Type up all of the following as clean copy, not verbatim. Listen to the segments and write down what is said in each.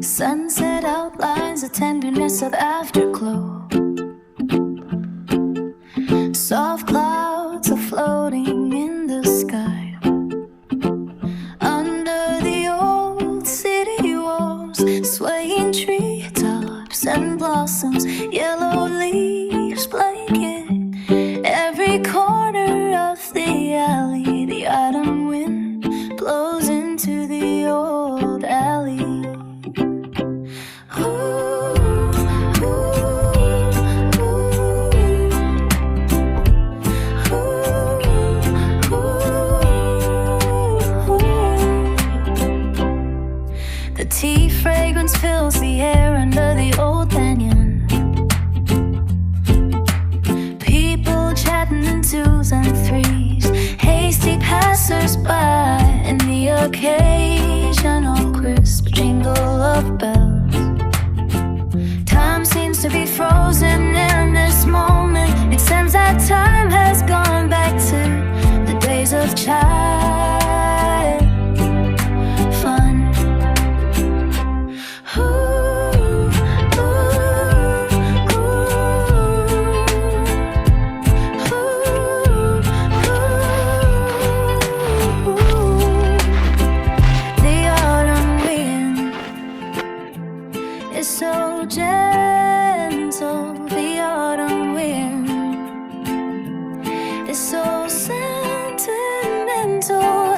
Sunset outlines the tenderness of afterglow. Soft clouds are floating in the sky. Under the old city walls, swaying treetops and blossoms, yellow leaves blanket every corner of the alley. The autumn wind blows into the old alley. The tea fragrance fills the air under the old banyan. People chatting in twos and threes, hasty passers-by, and the occasional crisp jingle of bells. Time seems to be frozen in this moment. It seems that time has gone back to the days of child fun. It's so gentle, the autumn wind. It's so sentimental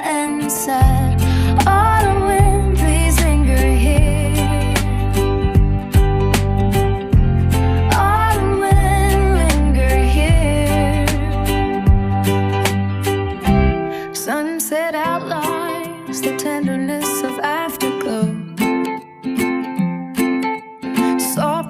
and sad. Autumn wind, please linger here. Autumn wind, linger here. Sunset outlines the tenderness of afterglow. Soft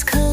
eyes closed.